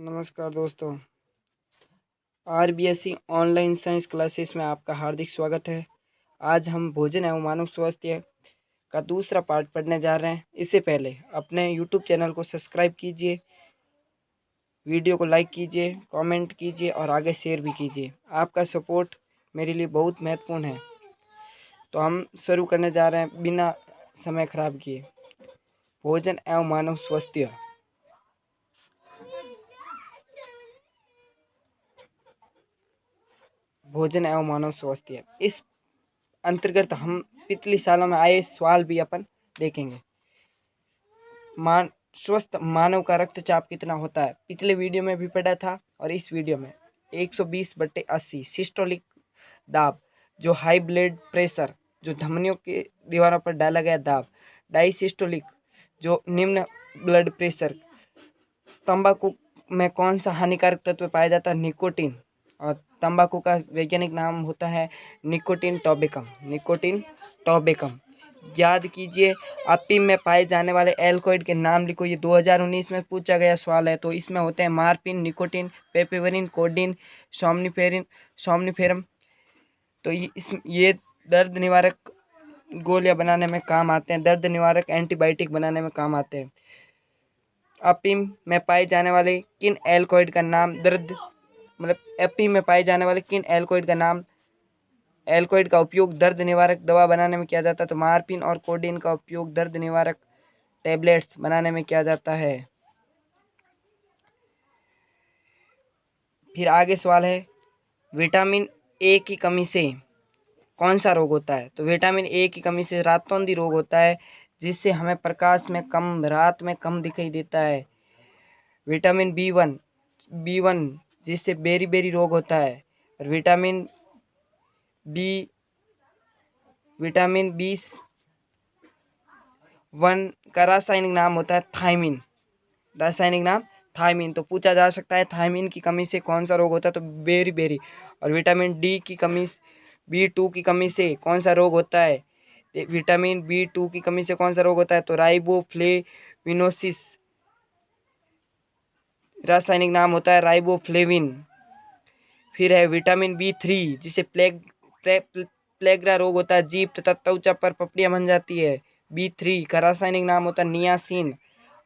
नमस्कार दोस्तों। RBSC online science classes में आपका हार्दिक स्वागत है। आज हम भोजन एवं मानव स्वास्थ्य का दूसरा पार्ट पढ़ने जा रहे हैं। इससे पहले अपने यूट्यूब चैनल को सब्सक्राइब कीजिए, वीडियो को लाइक कीजिए, कमेंट कीजिए और आगे शेयर भी कीजिए। आपका सपोर्ट मेरे लिए बहुत महत्वपूर्ण है। तो हम शुरू करने जा रहे हैं बिना समय खराब किए। भोजन एवं मानव स्वास्थ्य। भोजन एवं मानव स्वास्थ्य, इस अंतर्गत हम पिछले सालों में आए सवाल भी अपन देखेंगे। स्वस्थ मानव का रक्तचाप कितना होता है, पिछले वीडियो में भी पढ़ा था और इस वीडियो में 120/80 सिस्टोलिक दाब, जो हाई ब्लड प्रेशर, जो धमनियों के दीवारों पर डाला गया दाब। डायसिस्टोलिक, जो निम्न ब्लड प्रेशर। तंबाकू में कौन सा हानिकारक तत्व पाया जाता है, निकोटीन। और तंबाकू का वैज्ञानिक नाम होता है निकोटीन टॉबेकम। निकोटीन टॉबेकम याद कीजिए। अफीम में पाए जाने वाले एल्कोइड के नाम लिखो। ये 2019 में पूछा गया सवाल है। तो इसमें होते हैं मार्फिन, निकोटीन, पेपेवरिन, कोडीन, सोमनिफेरम। तो ये दर्द निवारक गोलियां बनाने में काम आते हैं, दर्द निवारक एंटीबायोटिक बनाने में काम आते हैं। अफीम में पाए जाने वाले किन एल्कोइड का नाम अफीम में पाए जाने वाले किन एल्कोइड का उपयोग दर्द निवारक दवा बनाने में किया जाता है। तो मार्फिन और कोडीन का उपयोग दर्द निवारक टैबलेट्स बनाने में किया जाता है। फिर आगे सवाल है, विटामिन ए की कमी से कौन सा रोग होता है। तो विटामिन ए की कमी से रातौंधी रोग होता है, जिससे हमें प्रकाश में कम, रात में कम दिखाई देता है। विटामिन बी वन जिससे बेरी रोग होता है। और विटामिन बी1 का रासायनिक नाम होता है थायमिन। रासायनिक नाम थायमिन। तो पूछा जा सकता है थायमिन की कमी से कौन सा रोग होता है। तो बेरी। और विटामिन डी की कमी, बी2 की कमी से कौन सा रोग होता है। विटामिन बी2 की कमी से कौन सा रोग होता है। तो राइबोफ्लेविनोसिस। रासायनिक नाम होता है राइबोफ्लेविन। फिर है विटामिन बी3 जिसे प्लेग्रा रोग होता है, जीभ तथा त्वचा पर पपड़ियां बन जाती है। बी3 का रासायनिक नाम होता है नियासिन।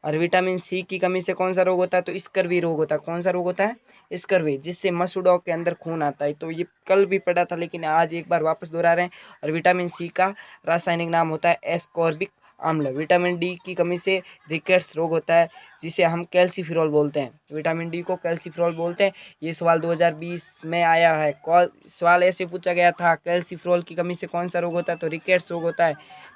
और विटामिन सी की कमी से कौन सा रोग होता है। तो स्कर्वी रोग होता है। कौन सा रोग होता है, स्कर्वी, जिससे मसूड़ों के अंदर खून आता है। तो ये कल भी पढ़ा था, लेकिन आज एक बार वापस दोहरा रहे हैं। और विटामिन सी का रासायनिक नाम होता है एस्कॉर्बिक अम्ल। विटामिन डी की कमी से रिकेट्स रोग होता है, जिसे हम कैल्सीफिरोल बोलते हैं। विटामिन डी को कैल्सीफिरोल बोलते हैं। ये सवाल 2020 में आया है। सवाल ऐसे पूछा गया था, कैल्सीफिरोल की कमी से कौन सा रोग होता है। तो रिकेट्स रोग होता है,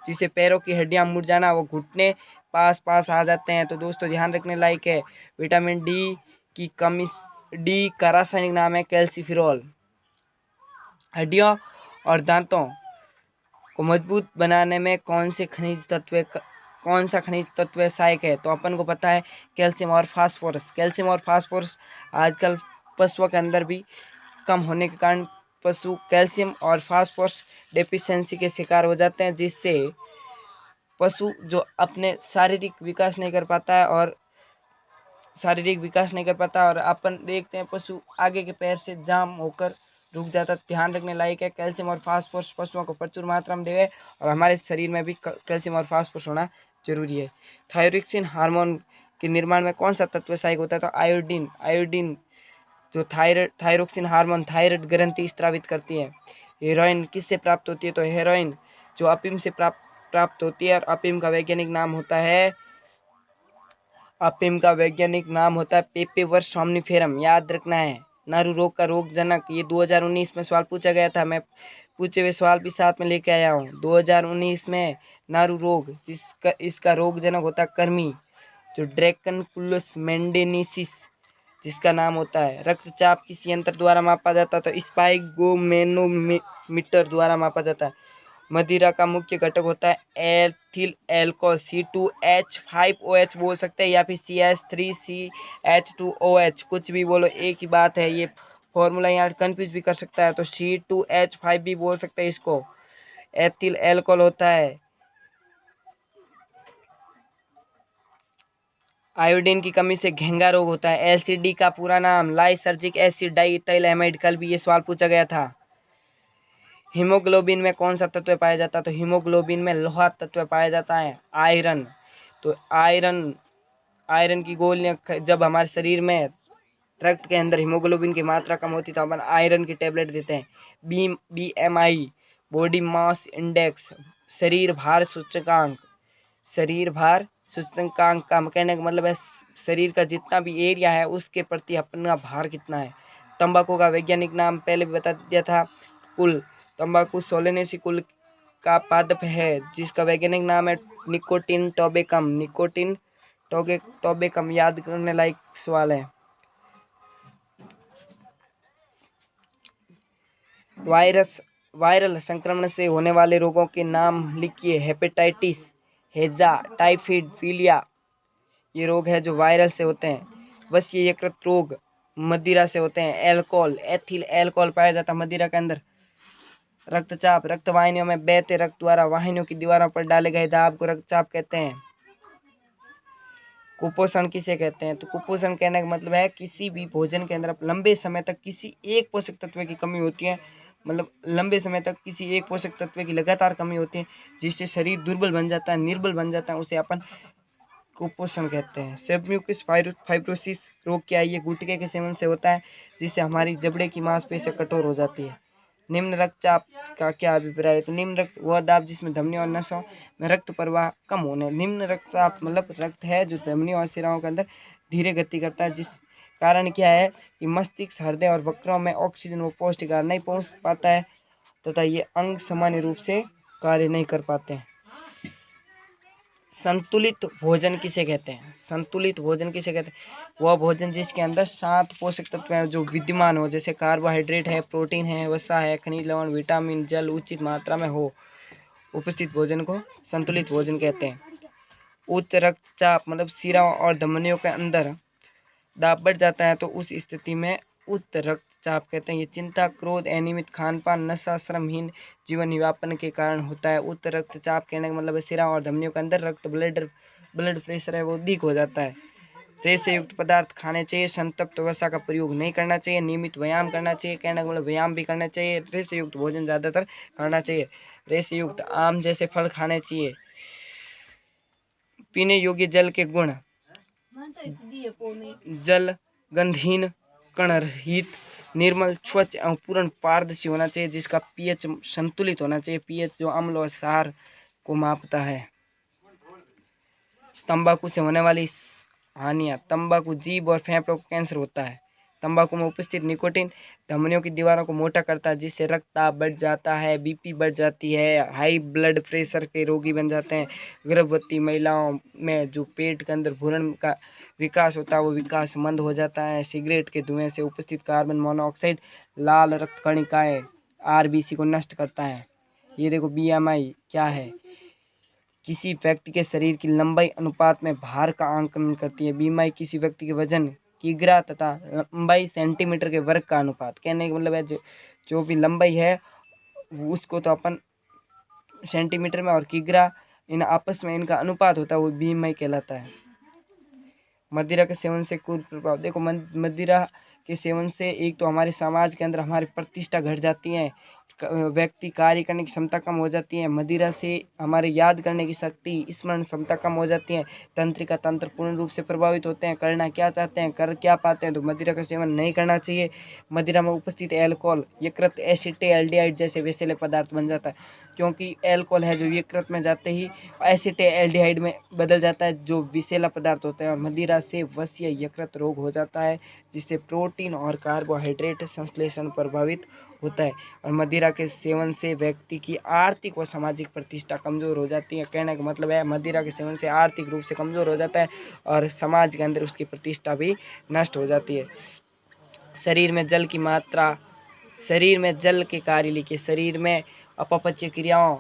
जिसे पैरों की हड्डियां मुड़ जाना, वो घुटने पास आ जाते हैं। तो दोस्तों ध्यान रखने लायक है, विटामिन डी की कमी, डी का रासायनिक नाम है कैल्सीफिरोल। हड्डियों और दांतों को मजबूत बनाने में कौन सा खनिज तत्व सहायक है। तो अपन को पता है कैल्शियम और फास्फोरस। कैल्शियम और फास्फोरस आजकल पशुओं के अंदर भी कम होने के कारण पशु कैल्शियम और फास्फोरस डेफिशिएंसी के शिकार हो जाते हैं, जिससे पशु जो अपने शारीरिक विकास नहीं कर पाता और अपन देखते हैं पशु आगे के पैर से जाम होकर रुक जाता। ध्यान रखने लायक है, कैल्शियम और फास्फोरस पशुओं को प्रचुर मात्रा में देवे और हमारे शरीर में भी कैल्शियम और फास्फोरस होना जरूरी है। थायरोक्सिन हार्मोन के निर्माण में कौन सा तत्व सहायक होता है। तो आयोडीन जो थायरोक्सिन हार्मोन थायराइड ग्रंथि स्त्रावित करती है। हेरोइन किससे प्राप्त होती है। तो हेरोइन जो अफीम से प्राप्त होती है। और अफीम का वैज्ञानिक नाम होता है पेपेवर सोमनिफेरम। याद रखना है। नारू रोग का रोग जनक, ये 2019 में सवाल पूछा गया था। मैं पूछे हुए सवाल भी साथ में लेके आया हूँ। 2019 में नारू रोग, इसका रोग जनक होता है कृमि, जो ड्रैकनकुलस मेंडेनिसिस जिसका नाम होता है। रक्तचाप किस यंत्र द्वारा मापा जाता है। तो स्पाइगोमेनोमीटर द्वारा मापा जाता है। मदिरा का मुख्य घटक होता है एथिल एल्कोहल, C2H5OH बोल सकते हैं, या फिर CH3CH2OH, कुछ भी बोलो एक ही बात है। ये फॉर्मूला यहाँ कंफ्यूज भी कर सकता है। तो C2H5 भी बोल सकते हैं इसको। एथिल एल्कोहल होता है आयोडीन की कमी से घेंगा रोग होता है। एलसीडी का पूरा नाम लाइसर्जिक एसिड डाइइथाइल एमाइड। कल भी ये सवाल पूछा गया था। हीमोग्लोबिन में कौन सा तत्व पाया जाता है? तो हीमोग्लोबिन में लोहा तत्व पाया जाता है, आयरन। तो आयरन की गोलियां जब हमारे शरीर में रक्त के अंदर हीमोग्लोबिन की मात्रा कम होती है तो अपन आयरन की टेबलेट देते हैं। BMI बॉडी मास इंडेक्स, शरीर भार सूचकांक का कहने का मतलब है शरीर का जितना भी एरिया है उसके प्रति अपना भार कितना है। तंबाकू का वैज्ञानिक नाम पहले भी बता दिया था, कुल। तंबाकू सोलेनेसी कुल का पादप है जिसका वैज्ञानिक नाम है निकोटिन टोबेकम। याद करने लायक सवाल है। वायरल संक्रमण से होने वाले रोगों के नाम लिखिए। हेपेटाइटिस, हैजा, टाइफाइड, पीलिया, ये रोग है जो वायरल से होते हैं। वसीय यकृत रोग मदिरा से होते हैं। एथिल एल्कोहल पाया जाता है मदिरा के अंदर। रक्तचाप, रक्त वाहिनियों में बहते रक्त द्वारा वाहिनियों की दीवारों पर डाले गए दाब को रक्तचाप कहते हैं। कुपोषण किसे कहते हैं? तो कुपोषण कहने का मतलब है किसी भी भोजन के अंदर लंबे समय तक किसी एक पोषक तत्व की कमी होती है, मतलब लंबे समय तक किसी एक पोषक तत्व की लगातार कमी होती है जिससे शरीर दुर्बल बन जाता है, निर्बल बन जाता है, उसे अपन कुपोषण कहते हैं। सबम्यूकस फाइब्रोसिस रोग क्या है? ये गुटखे के सेवन से होता है जिससे हमारी जबड़े की मांसपेशियां कठोर हो जाती है। निम्न रक्तचाप का क्या अभिप्राय है? तो निम्न रक्त वह दाब जिसमें धमनियों और नसों में रक्त प्रवाह कम होने। निम्न रक्तचाप मतलब रक्त है जो धमनियों और शिराओं के अंदर धीरे गति करता है, जिस कारण क्या है कि मस्तिष्क, हृदय और वक्रों में ऑक्सीजन व पौष्टिक आहार नहीं पहुंच पाता है तथा ये अंग सामान्य रूप से कार्य नहीं कर पाते हैं। संतुलित भोजन किसे कहते हैं? संतुलित भोजन किसे कहते हैं? वह भोजन जिसके अंदर 7 पोषक तत्व हैं जो विद्यमान हो, जैसे कार्बोहाइड्रेट है, प्रोटीन है, वसा है, खनिज लवण, विटामिन, जल उचित मात्रा में हो, उपस्थित भोजन को संतुलित भोजन कहते हैं। उच्च रक्तचाप मतलब सिराओं और धमनियों के अंदर दाब बढ़ जाता है तो उस स्थिति में उच्च रक्तचाप कहते हैं। ये चिंता, क्रोध, अनियमित खानपान, नशा, श्रमहीन जीवन यापन के कारण होता है। उच्च रक्तचाप कहने का मतलब है सिरा और धमनियों के अंदर ब्लड प्रेशर है वो अधिक हो जाता है। रेत से युक्त पदार्थ खाने चाहिए। संतप्त वसा का प्रयोग नहीं करना चाहिए। नियमित व्यायाम करना चाहिए। कहने का मतलब व्यायाम भी करना चाहिए। रेत से युक्त भोजन ज़्यादातर करना चाहिए। रेत से युक्त आम जैसे फल खाने चाहिए। पीने योग्य जल के गुण: जल गंधहीन, कणरहित, निर्मल, स्वच्छ एवं पूर्ण पारदर्शी होना चाहिए, जिसका पीएच संतुलित होना चाहिए। पीएच जो अम्ल और क्षार को मापता है। तंबाकू से होने वाली हानियाँ: तंबाकू जीभ और फेफड़ों को कैंसर होता है। तंबाकू में उपस्थित निकोटीन धमनियों की दीवारों को मोटा करता है जिससे रक्तचाप बढ़ जाता है, बीपी बढ़ जाती है, हाई ब्लड प्रेशर के रोगी बन जाते हैं। गर्भवती महिलाओं में जो पेट के अंदर भ्रूण का विकास होता है वो विकास मंद हो जाता है। सिगरेट के धुएं से उपस्थित कार्बन मोनोऑक्साइड लाल रक्त कणिकाएं आरबीसी को नष्ट करता है। ये देखो BMI क्या है? किसी व्यक्ति के शरीर की लंबाई अनुपात में भार का आंकलन करती है। BMI किसी व्यक्ति के वजन, किग्रा तथा लंबाई सेंटीमीटर के वर्ग का अनुपात। कहने का मतलब है जो भी लंबाई है उसको तो अपन सेंटीमीटर में और किग्रा इन आपस में इनका अनुपात होता है वो BMI कहलाता है। मदिरा के सेवन से कुप्रभाव: देखो मदिरा के सेवन से एक तो हमारे समाज के अंदर हमारी प्रतिष्ठा घट जाती है, व्यक्ति कार्य करने की क्षमता कम हो जाती है। मदिरा से हमारे याद करने की शक्ति, स्मरण क्षमता कम हो जाती है। तंत्रिका तंत्र पूर्ण रूप से प्रभावित होते हैं। करना क्या चाहते हैं कर क्या पाते हैं, तो मदिरा का सेवन नहीं करना चाहिए। मदिरा में उपस्थित एल्कोहल यकृत एसिटेल्डिहाइड जैसे विषैले पदार्थ बन जाता है, क्योंकि एल्कोहल है जो यकृत में जाते ही एसिटेल्डिहाइड में बदल जाता है जो विषैला पदार्थ होता है। और मदिरा से वसीय यकृत रोग हो जाता है जिससे प्रोटीन और कार्बोहाइड्रेट संश्लेषण प्रभावित होता है। और मदिरा के सेवन से व्यक्ति की आर्थिक व सामाजिक प्रतिष्ठा कमजोर हो जाती है। कहने का मतलब है मदिरा के सेवन से आर्थिक रूप से कमजोर हो जाता है और समाज के अंदर उसकी प्रतिष्ठा भी नष्ट हो जाती है। शरीर में जल की मात्रा, शरीर में जल के कार्य लिखिए। शरीर में अपपचय क्रियाओं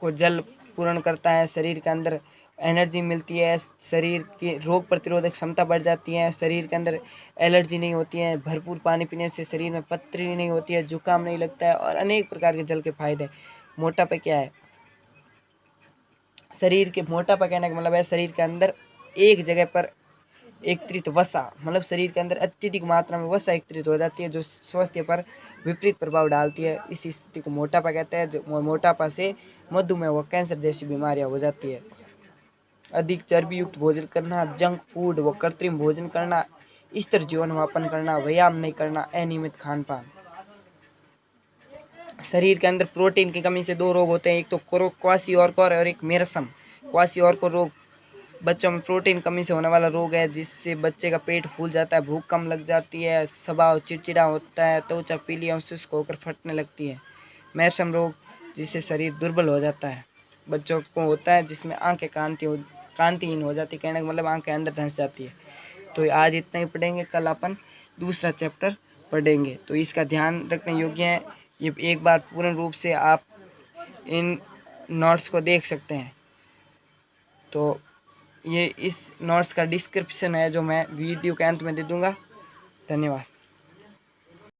को जल पूर्ण करता है। शरीर के अंदर एनर्जी मिलती है। शरीर की रोग प्रतिरोधक क्षमता बढ़ जाती है। शरीर के अंदर एलर्जी नहीं होती है। भरपूर पानी पीने से शरीर में पथरी नहीं होती है, जुकाम नहीं लगता है और अनेक प्रकार के जल के फायदे। मोटापा क्या है? शरीर के मोटापा कहने का मतलब है शरीर के अंदर एक जगह पर एकत्रित वसा, मतलब शरीर के अंदर अत्यधिक मात्रा में वसा एकत्रित हो जाती है जो स्वास्थ्य पर विपरीत प्रभाव डालती है। इस स्थिति को मोटापा कहते हैं। जो मोटापा से मधुमेह व कैंसर जैसी बीमारियां हो जाती है। अधिक चर्बी युक्त भोजन करना, जंक फूड व कृत्रिम भोजन करना, स्थिर जीवन यापन करना, व्यायाम नहीं करना, अनियमित खान पान। शरीर के अंदर प्रोटीन की कमी से दो रोग होते हैं, एक तो क्वाशियोरकर और एक मेरसम। क्वाशियोरकर रोग बच्चों में प्रोटीन कमी से होने वाला रोग है, जिससे बच्चे का पेट फूल जाता है, भूख कम लग जाती है, स्वभाव चिड़चिड़ा होता है, त्वचा पीली और शुष्क होकर फटने लगती है। मेरसम रोग, जिससे शरीर दुर्बल हो जाता है, बच्चों को होता है, जिसमें आंखें कांतिहीन हो जाती है, कहने का मतलब आंखें अंदर धंस जाती है। तो आज इतना ही पढ़ेंगे, कल अपन दूसरा चैप्टर पढ़ेंगे। तो इसका ध्यान रखने योग्य है। ये एक बार पूर्ण रूप से आप इन नोट्स को देख सकते हैं। तो ये इस नोट्स का डिस्क्रिप्शन है जो मैं वीडियो के अंत में दे दूँगा। धन्यवाद।